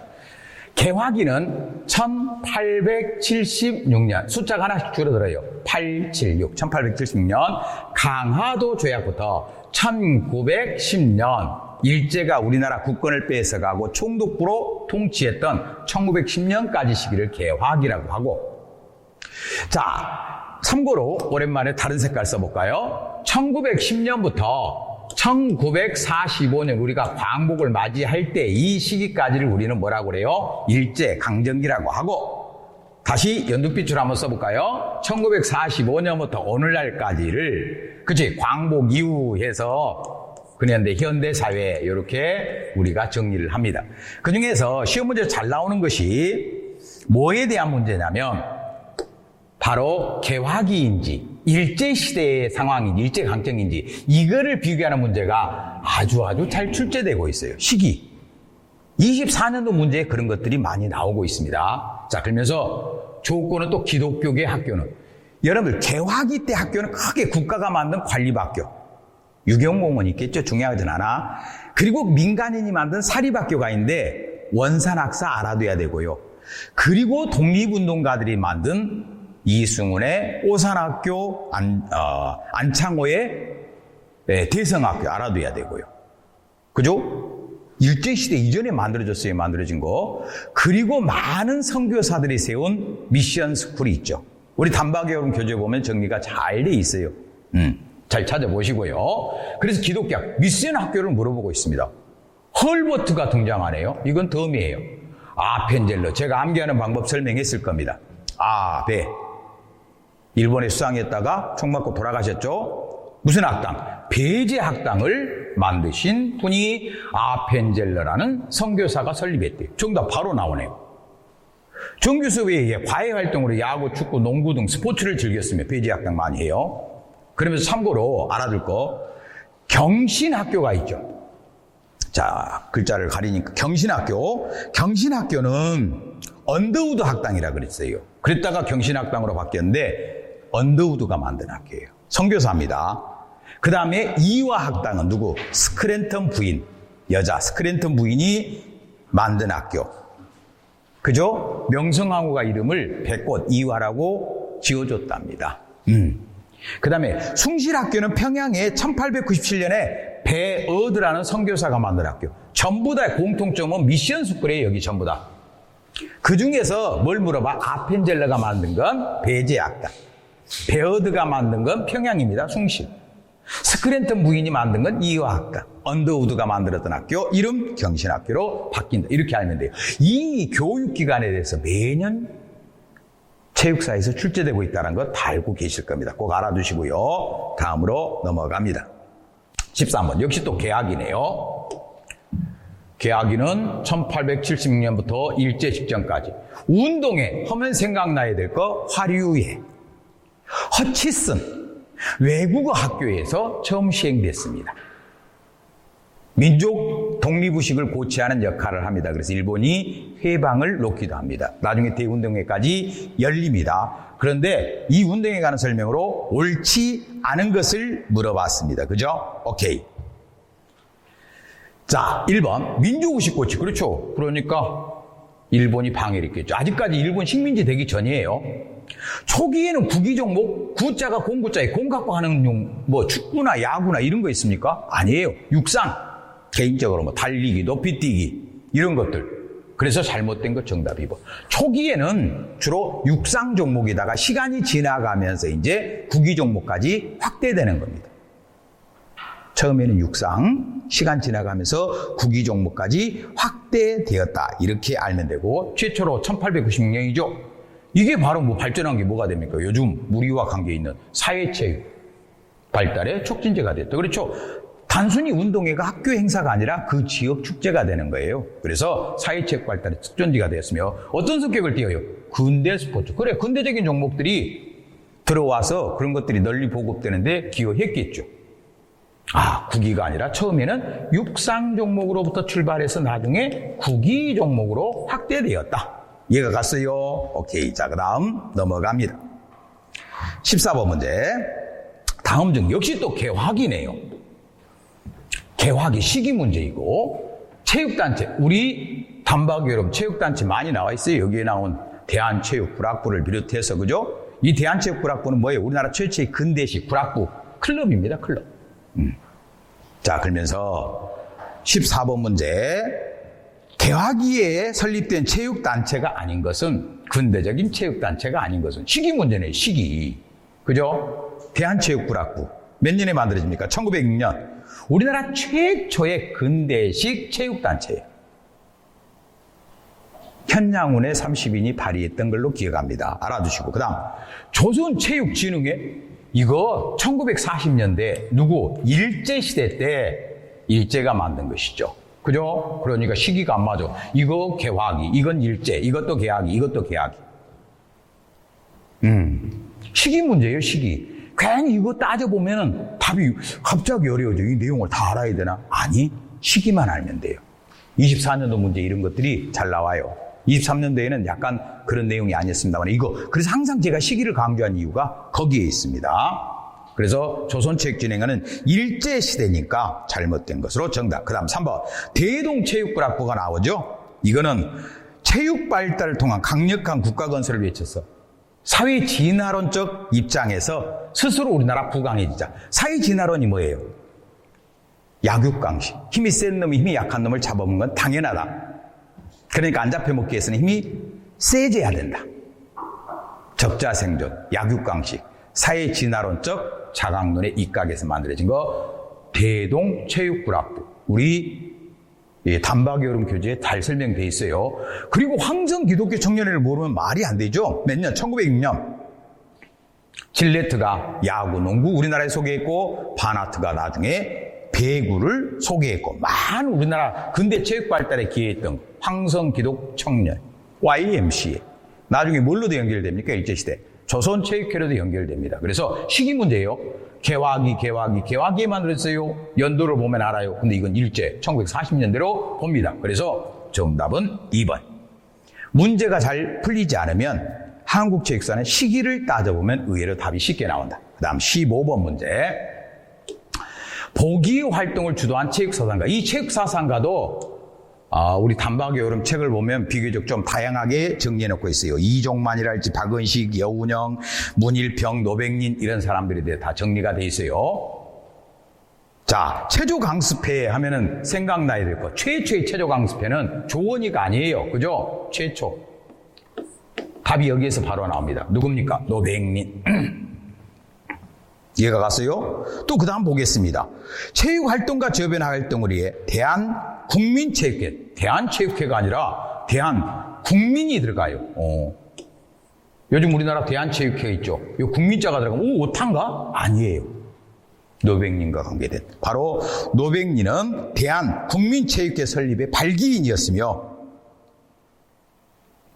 개화기는 1876년, 숫자가 하나씩 줄어들어요. 876, 1876년 강화도 조약부터 1910년 일제가 우리나라 국권을 뺏어가고 총독부로 통치했던 1910년까지 시기를 개화기라고 하고, 자, 참고로 오랜만에 다른 색깔 써볼까요? 1910년부터 1945년 우리가 광복을 맞이할 때 이 시기까지를 우리는 뭐라고 그래요? 일제 강점기라고 하고, 다시 연두빛으로 한번 써볼까요? 1945년부터 오늘날까지를, 그치, 광복 이후 해서 그런데 현대사회 이렇게 우리가 정리를 합니다. 그 중에서 시험 문제 잘 나오는 것이 뭐에 대한 문제냐면 바로 개화기인지 일제시대의 상황인지 일제강점기인지 이거를 비교하는 문제가 아주 잘 출제되고 있어요. 시기 24년도 문제에 그런 것들이 많이 나오고 있습니다. 자, 그러면서 조건은 또 기독교계 학교는 여러분들 개화기 때 학교는 크게 국가가 만든 관리학교 유경공원 있겠죠. 중요하진 않아. 그리고 민간인이 만든 사립학교가 있는데 원산학사 알아둬야 되고요. 그리고 독립운동가들이 만든 이승훈의 오산학교, 안창호의 대성학교 알아둬야 되고요. 그죠? 일제시대 이전에 만들어진 거. 그리고 많은 선교사들이 세운 미션 스쿨이 있죠. 우리 단박여름 교재 보면 정리가 잘 돼 있어요. 잘 찾아보시고요. 그래서 기독교 미션 학교를 물어보고 있습니다. 헐버트가 등장하네요. 이건 덤이에요. 아펜젤러. 제가 암기하는 방법 설명했을 겁니다. 배. 일본에 수상했다가 총 맞고 돌아가셨죠. 무슨 학당? 배제 학당을 만드신 분이 아펜젤러라는 선교사가 설립했대요. 정답 바로 나오네요. 정규 수업에 과외 활동으로 야구, 축구, 농구 등 스포츠를 즐겼으며 배제 학당 많이 해요. 그러면서 참고로 알아둘 거 경신학교가 있죠. 자, 글자를 가리니까 경신학교는 언더우드 학당이라 그랬어요. 그랬다가 경신학당으로 바뀌었는데 언더우드가 만든 학교예요. 선교사입니다. 그 다음에 이화학당은 누구? 스크랜턴 부인, 여자 스크랜턴 부인이 만든 학교. 그죠? 명성황후가 이름을 백꽃 이화라고 지어줬답니다. 그 다음에 숭실학교는 평양에 1897년에 배어드라는 선교사가 만든 학교. 전부 다 공통점은 미션 스쿨이에요. 여기 전부 다. 그 중에서 뭘 물어봐? 아펜젤러가 만든 건 배제학당, 베어드가 만든 건 평양입니다. 숭실. 스크랜턴 부인이 만든 건 이화학과, 언더우드가 만들었던 학교, 이름 경신학교로 바뀐다. 이렇게 알면 돼요. 이 교육기관에 대해서 매년 체육사에서 출제되고 있다는 거 다 알고 계실 겁니다. 꼭 알아두시고요. 다음으로 넘어갑니다. 13번. 역시 또 개학이네요. 개학이는 1876년부터 일제 직전까지. 운동회 하면 생각나야 될 거 화류회. 허치슨. 외국어 학교에서 처음 시행됐습니다. 민족 독립의식을 고취하는 역할을 합니다. 그래서 일본이 회방을 놓기도 합니다. 나중에 대운동회까지 열립니다. 그런데 이 운동회 관한 설명으로 옳지 않은 것을 물어봤습니다. 그죠? 오케이. 자, 1번. 민족의식 고취. 그렇죠. 그러니까 일본이 방해를 했겠죠. 아직까지 일본 식민지 되기 전이에요. 초기에는 구기 종목, 구자가 공구자에 공 갖고 하는 뭐 축구나 야구나 이런 거 있습니까? 아니에요. 육상. 개인적으로 뭐 달리기, 높이뛰기 이런 것들. 그래서 잘못된 거 정답 2번. 초기에는 주로 육상 종목이다가 시간이 지나가면서 이제 구기 종목까지 확대되는 겁니다. 처음에는 육상, 시간 지나가면서 구기 종목까지 확대되었다. 이렇게 알면 되고, 최초로 1896년이죠. 이게 바로 뭐 발전한 게 뭐가 됩니까? 요즘 우리와 관계 있는 사회체육 발달의 촉진제가 됐다. 그렇죠? 단순히 운동회가 학교 행사가 아니라 그 지역 축제가 되는 거예요. 그래서 사회체육 발달의 촉진제가 되었으며, 어떤 성격을 띠어요? 근대 스포츠. 그래, 근대적인 종목들이 들어와서 그런 것들이 널리 보급되는데 기여했겠죠. 아, 구기가 아니라 처음에는 육상 종목으로부터 출발해서 나중에 구기 종목으로 확대되었다. 이해가 갔어요? 오케이. 자, 그 다음 넘어갑니다. 14번 문제. 다음 중 역시 또 개화기네요. 개화기 시기 문제이고, 체육단체, 우리 단박이 여러분 체육단체 많이 나와 있어요. 여기에 나온 대한체육구락부를 비롯해서, 그죠? 이 대한체육구락부는 뭐예요? 우리나라 최초의 근대식 구락부 클럽입니다. 클럽. 자, 그러면서 14번 문제. 개화기에 설립된 체육단체가 아닌 것은, 근대적인 체육단체가 아닌 것은 시기 문제네요. 시기. 그죠? 대한체육구락부. 몇 년에 만들어집니까? 1906년. 우리나라 최초의 근대식 체육단체예요. 현양운의 30인이 발의했던 걸로 기억합니다. 알아두시고. 그 다음 조선체육진흥회. 이거 1940년대 누구? 일제시대 때 일제가 만든 것이죠. 그죠? 그러니까 시기가 안 맞아. 이거 개화기, 이건 일제, 이것도 개화기, 이것도 개화기. 시기 문제예요, 시기. 괜히 이거 따져보면은 답이 갑자기 어려워져. 이 내용을 다 알아야 되나? 아니, 시기만 알면 돼요. 24년도 문제 이런 것들이 잘 나와요. 23년도에는 약간 그런 내용이 아니었습니다만, 그래서 항상 제가 시기를 강조한 이유가 거기에 있습니다. 그래서 조선체육진흥회는 일제시대니까 잘못된 것으로 정답. 그 다음 3번. 대동체육구락부가 나오죠? 이거는 체육 발달을 통한 강력한 국가 건설을 외쳤어. 사회 진화론적 입장에서 스스로 우리나라 부강해지자. 사회 진화론이 뭐예요? 약육강식. 힘이 센 놈이 힘이 약한 놈을 잡아먹는 건 당연하다. 그러니까 안 잡혀먹기 위해서는 힘이 세져야 된다. 적자생존, 약육강식. 사회 진화론적 자강론의 입각에서 만들어진 거 대동체육구락부. 우리 단박여름 교재에 잘 설명되어 있어요. 그리고 황정 기독교 청년회를 모르면 말이 안 되죠. 몇 년? 1906년. 질레트가 야구, 농구 우리나라에 소개했고, 바나트가 나중에 배구를 소개했고, 많은 우리나라 근대 체육 발달에 기여했던 황성 기독 청년 YMCA. 나중에 뭘로도 연결됩니까? 일제시대. 조선체육회로도 연결됩니다. 그래서 시기 문제예요. 개화기에 만들었어요. 연도를 보면 알아요. 근데 이건 일제 1940년대로 봅니다. 그래서 정답은 2번. 문제가 잘 풀리지 않으면 한국체육사는 시기를 따져보면 의외로 답이 쉽게 나온다. 그 다음 15번 문제. 보기 활동을 주도한 체육사상가. 이 체육사상가도 우리 단박의 여름 책을 보면 비교적 좀 다양하게 정리해놓고 있어요. 이종만이랄지 박은식, 여운형, 문일평, 노백린 이런 사람들에 대해 다 정리가 돼 있어요. 자, 체조강습회 하면은 생각나야 될 것. 최초의 체조강습회는 조원이가 아니에요. 그죠? 최초. 답이 여기에서 바로 나옵니다. 누굽니까? 노백린. 이해가 갔어요? 또 그 다음 보겠습니다. 체육활동과 저변활동을 위해 대한국민체육회, 대한체육회가 아니라 대한국민이 들어가요. 요즘 우리나라 대한체육회 있죠. 이 국민자가 들어가면 오타인가? 아니에요. 노백린과 관계된. 바로 노백린은 대한국민체육회 설립의 발기인이었으며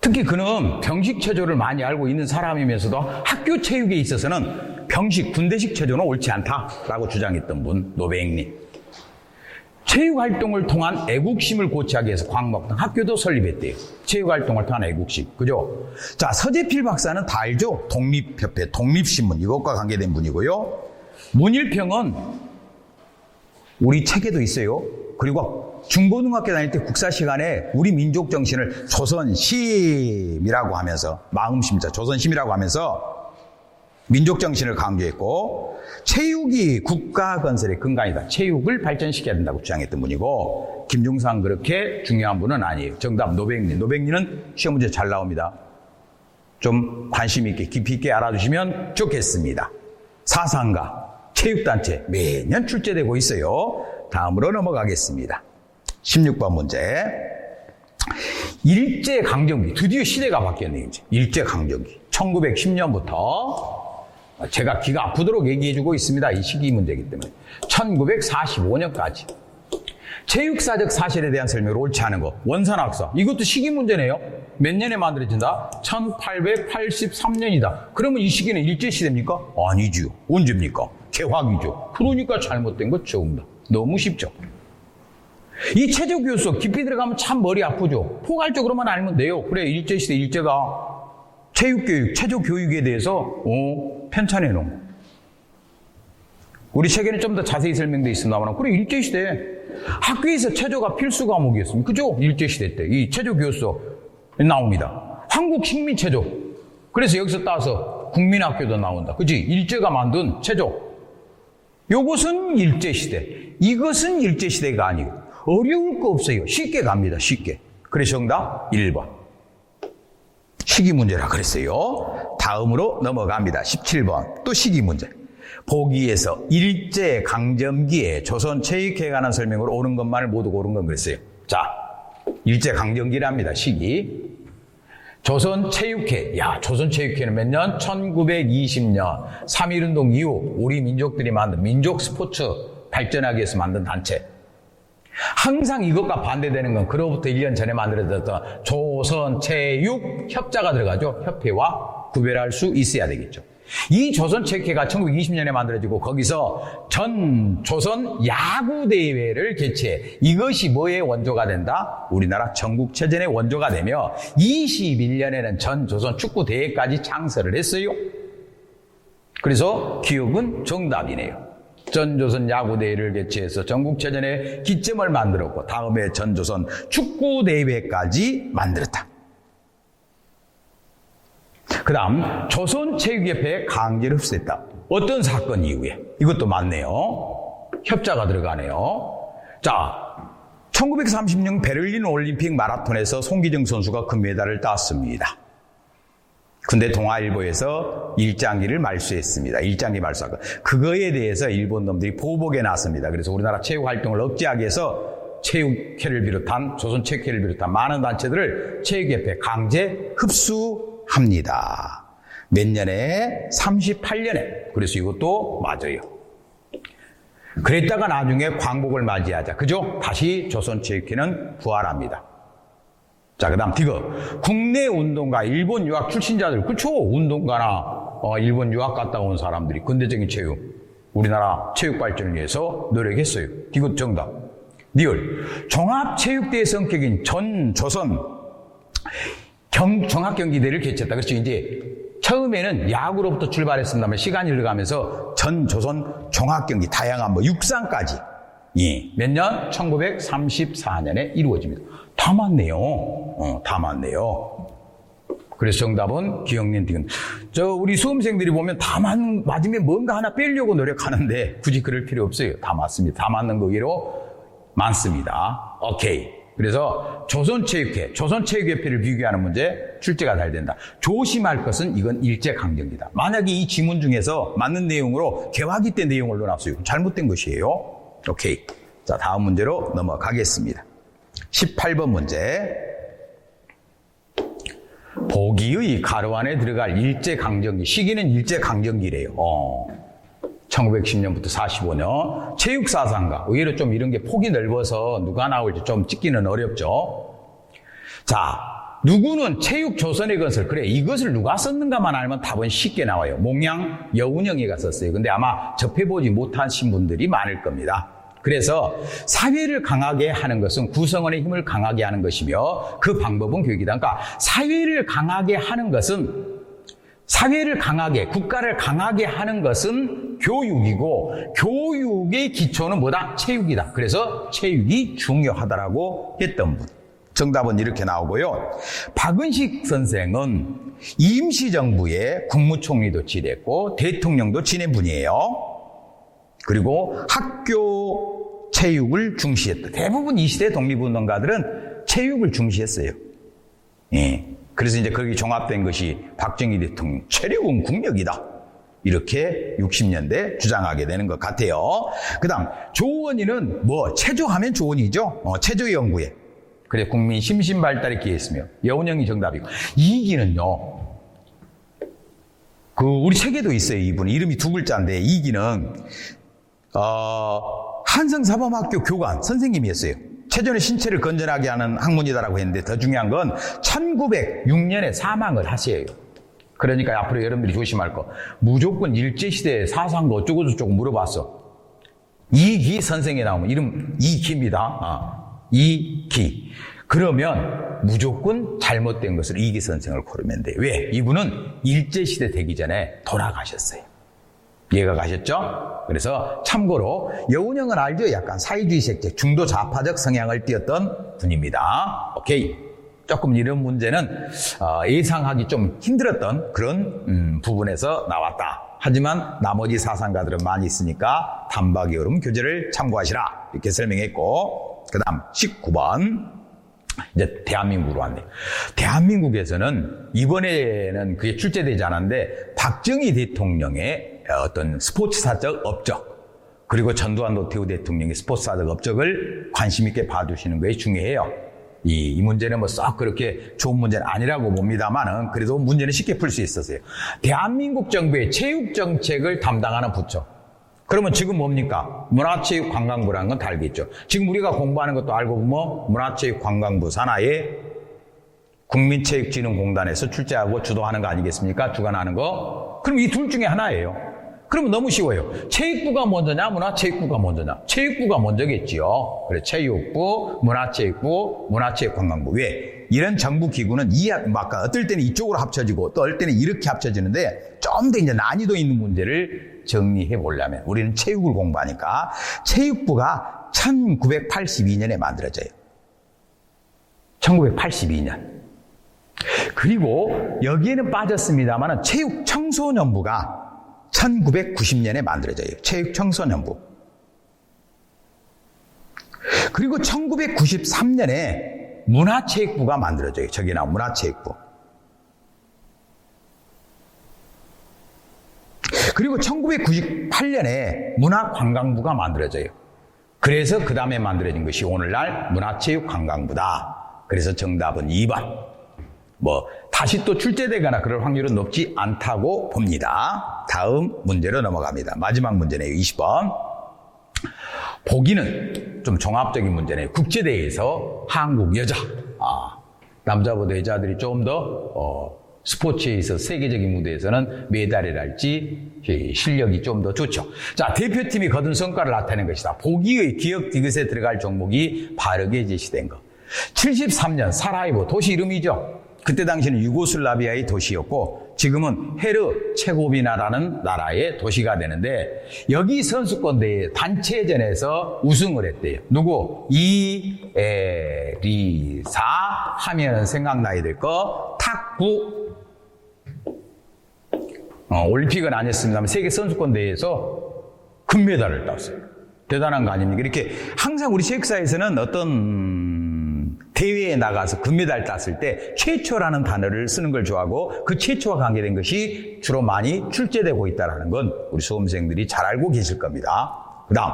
특히 그는 병식체조를 많이 알고 있는 사람이면서도 학교 체육에 있어서는 병식, 군대식 체조는 옳지 않다라고 주장했던 분, 노백린. 체육활동을 통한 애국심을 고취하기 위해서 광목 등 학교도 설립했대요. 체육활동을 통한 애국심. 그죠? 자, 서재필 박사는 다 알죠? 독립협회, 독립신문, 이것과 관계된 분이고요. 문일평은 우리 책에도 있어요. 그리고 중고등학교 다닐 때 국사 시간에 우리 민족 정신을 조선심이라고 하면서, 마음심자, 조선심이라고 하면서 민족 정신을 강조했고, 체육이 국가 건설의 근간이다. 체육을 발전시켜야 된다고 주장했던 분이고, 김중상 그렇게 중요한 분은 아니에요. 정답 노백린. 노백린은 시험 문제 잘 나옵니다. 좀 관심 있게 깊이 있게 알아두시면 좋겠습니다. 사상가, 체육단체 매년 출제되고 있어요. 다음으로 넘어가겠습니다. 16번 문제. 일제강점기. 드디어 시대가 바뀌었네요. 이제. 일제강점기. 1910년부터 제가 귀가 아프도록 얘기해주고 있습니다. 이 시기 문제이기 때문에. 1945년까지. 체육사적 사실에 대한 설명을 옳지 않은 것. 원산학사. 이것도 시기 문제네요. 몇 년에 만들어진다? 1883년이다. 그러면 이 시기는 일제시대입니까? 아니지요. 언제입니까? 개화기죠. 그러니까 잘못된 것 정답. 너무 쉽죠. 이 체조교수 깊이 들어가면 참 머리 아프죠. 포괄적으로만 알면 돼요. 그래, 일제시대 일제가 체육교육, 체조교육에 대해서 편찬해 놓은 거. 우리 책에는 좀 더 자세히 설명되어 있습니다만, 그래, 일제시대 학교에서 체조가 필수 과목이었습니다. 그죠? 일제시대 때 이 체조교수 나옵니다. 한국식민체조. 그래서 여기서 따서 국민학교도 나온다. 그치? 일제가 만든 체조. 요것은 일제시대. 이것은 일제시대가 아니고 어려울 거 없어요. 쉽게 갑니다. 쉽게. 그래서 정답 1번. 시기 문제라 그랬어요. 다음으로 넘어갑니다. 17번. 또 시기 문제. 보기에서 일제강점기에 조선체육회에 관한 설명으로 옳은 것만을 모두 고른 건 그랬어요. 자, 일제강점기랍니다. 시기. 조선체육회. 야, 조선체육회는 몇 년? 1920년 3.1운동 이후 우리 민족들이 만든 민족 스포츠 발전하기 위해서 만든 단체. 항상 이것과 반대되는 건 그로부터 1년 전에 만들어졌던 조선체육협자가 들어가죠. 협회와 구별할 수 있어야 되겠죠. 이 조선체육회가 1920년에 만들어지고 거기서 전 조선 야구대회를 개최해. 이것이 뭐의 원조가 된다? 우리나라 전국체전의 원조가 되며 21년에는 전 조선 축구대회까지 창설을 했어요. 그래서 기억은 정답이네요. 전조선 야구대회를 개최해서 전국체전의 기점을 만들었고 다음에 전조선 축구대회까지 만들었다. 그 다음 조선체육협회에 강제를 흡수했다. 어떤 사건 이후에? 이것도 맞네요. 협자가 들어가네요. 자, 1936년 베를린 올림픽 마라톤에서 송기정 선수가 금메달을 땄습니다. 근데 동아일보에서 일장기를 말수했습니다. 일장기 말수하고 그거에 대해서 일본 놈들이 보복에 나섭니다. 그래서 우리나라 체육활동을 억제하기 위해서 체육회를 비롯한 조선체육회를 비롯한 많은 단체들을 체육협회 강제 흡수합니다. 몇 년에? 38년에. 그래서 이것도 맞아요. 그랬다가 나중에 광복을 맞이하자. 그죠? 다시 조선체육회는 부활합니다. 자, 그 다음 디귿. 국내 운동가, 일본 유학 출신자들. 그쵸? 운동가나 일본 유학 갔다 온 사람들이 근대적인 체육, 우리나라 체육 발전을 위해서 노력했어요. 디귿 정답. 리을. 종합체육대회 성격인 전 조선 종합경기대회를 개최했다. 그렇죠. 이제 처음에는 야구로부터 출발했습니다만 시간이 흘러가면서 전 조선 종합경기 다양한 육상까지 몇 년? 1934년에 이루어집니다. 다 맞네요. 다 맞네요. 그래서 정답은 기억님 디귿. 우리 수험생들이 보면 다 맞으면 뭔가 하나 빼려고 노력하는데 굳이 그럴 필요 없어요. 다 맞습니다. 다 맞는 거기로 많습니다. 오케이. 그래서 조선체육협회를 비교하는 문제 출제가 잘 된다. 조심할 것은 이건 일제강점기다. 만약에 이 지문 중에서 맞는 내용으로 개화기 때 내용을 넣어놨어요. 잘못된 것이에요. 오케이. 자, 다음 문제로 넘어가겠습니다. 18번 문제. 보기의 가로 안에 들어갈 일제강점기. 시기는 일제강점기래요. 1910년부터 45년. 체육사상가. 의외로 좀 이런 게 폭이 넓어서 누가 나올지 좀 찍기는 어렵죠. 자, 누구는 체육조선의 건설. 그래, 이것을 누가 썼는가만 알면 답은 쉽게 나와요. 몽양 여운형이가 썼어요. 근데 아마 접해보지 못하신 분들이 많을 겁니다. 그래서 사회를 강하게 하는 것은 구성원의 힘을 강하게 하는 것이며 그 방법은 교육이다. 그러니까 사회를 강하게 하는 것은 국가를 강하게 하는 것은 교육이고 교육의 기초는 뭐다? 체육이다. 그래서 체육이 중요하다라고 했던 분. 정답은 이렇게 나오고요. 박은식 선생은 임시정부의 국무총리도 지냈고 대통령도 지낸 분이에요. 그리고 학교 체육을 중시했다. 대부분 이 시대 독립운동가들은 체육을 중시했어요. 예. 그래서 이제 거기 종합된 것이 박정희 대통령, 체력은 국력이다. 이렇게 60년대 주장하게 되는 것 같아요. 그 다음, 조원희는 체조하면 조원이죠. 체조 연구에. 그래, 국민 심신 발달에 기했으며, 여운형이 정답이고. 이기는요, 우리 책에도 있어요, 이분. 이름이 두 글자인데, 이기는, 한성사범학교 교관 선생님이었어요. 체전의 신체를 건전하게 하는 학문이다라고 했는데 더 중요한 건 1906년에 사망을 하세요. 그러니까 앞으로 여러분들이 조심할 거. 무조건 일제시대 사상도 어쩌고저쩌고 물어봤어. 이기 선생이 나오면 이름 이기입니다. 이기. 그러면 무조건 잘못된 것을 이기 선생을 고르면 돼요. 왜? 이분은 일제시대 되기 전에 돌아가셨어요. 이해가 가셨죠? 그래서 참고로 여운형은 알죠? 약간 사회주의 색채, 중도 좌파적 성향을 띄었던 분입니다. 오케이. 조금 이런 문제는 예상하기 좀 힘들었던 그런 부분에서 나왔다. 하지만 나머지 사상가들은 많이 있으니까 단박에 오름 교재를 참고하시라. 이렇게 설명했고, 그 다음 19번. 이제 대한민국으로 왔네요. 대한민국에서는 이번에는 그게 출제되지 않았는데 박정희 대통령의 어떤 스포츠사적 업적, 그리고 전두환 노태우 대통령의 스포츠사적 업적을 관심 있게 봐주시는 것이 중요해요. 이 문제는 썩 그렇게 좋은 문제는 아니라고 봅니다만은 그래도 문제는 쉽게 풀 수 있었어요. 대한민국 정부의 체육 정책을 담당하는 부처. 그러면 지금 뭡니까? 문화체육관광부라는 건 다 알겠죠. 지금 우리가 공부하는 것도 알고 보면 문화체육관광부 산하에 국민체육진흥공단에서 출제하고 주도하는 거 아니겠습니까? 주관하는 거. 그럼 이 둘 중에 하나예요. 그러면 너무 쉬워요. 체육부가 먼저냐, 문화체육부가 먼저냐? 체육부가 먼저겠지요. 그래, 체육부, 문화체육부, 문화체육관광부. 왜? 이런 정부 기구는 아까 어떨 때는 이쪽으로 합쳐지고 또 어떨 때는 이렇게 합쳐지는데 좀 더 이제 난이도 있는 문제를 정리해 보려면 우리는 체육을 공부하니까 체육부가 1982년에 만들어져요. 1982년. 그리고 여기에는 빠졌습니다만 체육청소년부가 1990년에 만들어져요. 체육청소년부. 그리고 1993년에 문화체육부가 만들어져요. 저기 나온 문화체육부. 그리고 1998년에 문화관광부가 만들어져요. 그래서 그 다음에 만들어진 것이 오늘날 문화체육관광부다. 그래서 정답은 2번. 다시 또 출제되거나 그럴 확률은 높지 않다고 봅니다. 다음 문제로 넘어갑니다. 마지막 문제네요. 20번. 보기는 좀 종합적인 문제네요. 국제대회에서 한국 여자. 남자보다 여자들이 좀 더 스포츠에 있어서 세계적인 무대에서는 메달이랄지 실력이 좀 더 좋죠. 자, 대표팀이 거둔 성과를 나타낸 것이다. 보기의 기억 디귿에 들어갈 종목이 바르게 제시된 것. 73년 사라예보 도시 이름이죠. 그때 당시는 유고슬라비아의 도시였고 지금은 헤르체고비나라는 나라의 도시가 되는데 여기 선수권 대회 단체전에서 우승을 했대요. 누구? 이리사 하면은 생각나야 될 거 탁구. 올림픽은 아니었습니다만 세계 선수권 대회에서 금메달을 땄어요. 대단한 거 아닙니까? 이렇게 항상 우리 체육사에서는 어떤 대회에 나가서 금메달 땄을 때 최초라는 단어를 쓰는 걸 좋아하고 그 최초와 관계된 것이 주로 많이 출제되고 있다는 건 우리 수험생들이 잘 알고 계실 겁니다. 그 다음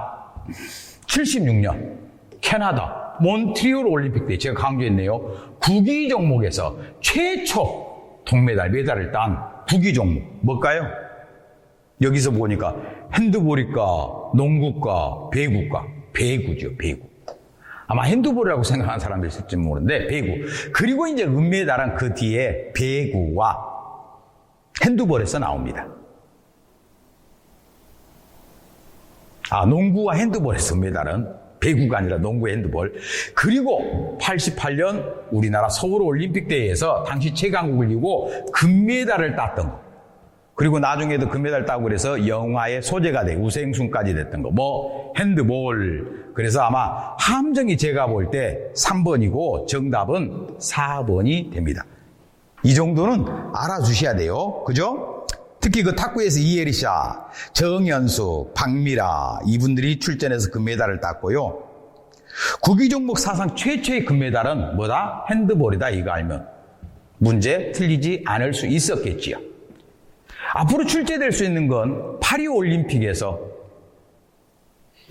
76년 캐나다 몬트리올 올림픽 때 제가 강조했네요. 구기 종목에서 최초 동메달 메달을 딴 구기 종목 뭘까요? 여기서 보니까 핸드볼일까 농구일까 배구일까? 배구죠. 배구. 아마 핸드볼이라고 생각하는 사람도 있을지 모르는데 배구. 그리고 이제 은메달은 그 뒤에 배구와 핸드볼에서 나옵니다. 농구와 핸드볼에서 은메달은 배구가 아니라 농구, 핸드볼. 그리고 88년 우리나라 서울올림픽 대회에서 당시 최강국을 이기고 금메달을 땄던 거. 그리고 나중에도 금메달 따고 그래서 영화의 소재가 돼 우승순까지 됐던 거. 핸드볼. 그래서 아마 함정이 제가 볼 때 3번이고 정답은 4번이 됩니다. 이 정도는 알아주셔야 돼요. 그죠? 특히 그 탁구에서 이혜리샤, 정연숙, 박미라 이분들이 출전해서 금메달을 땄고요. 구기 종목 사상 최초의 금메달은 뭐다? 핸드볼이다. 이거 알면 문제 틀리지 않을 수 있었겠지요. 앞으로 출제될 수 있는 건 파리올림픽에서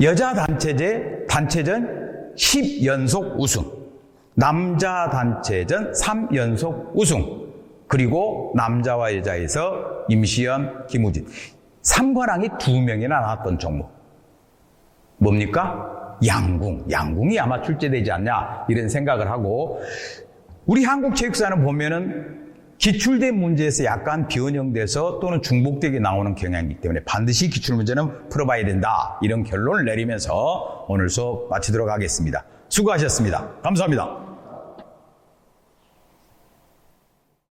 여자 단체전 10연속 우승, 남자 단체전 3연속 우승, 그리고 남자와 여자에서 임시연, 김우진 3관왕이 2명이나 나왔던 종목. 뭡니까? 양궁. 양궁이 아마 출제되지 않냐 이런 생각을 하고 우리 한국체육사는 보면은 기출된 문제에서 약간 변형돼서 또는 중복되게 나오는 경향이기 때문에 반드시 기출문제는 풀어봐야 된다. 이런 결론을 내리면서 오늘 수업 마치도록 하겠습니다. 수고하셨습니다. 감사합니다.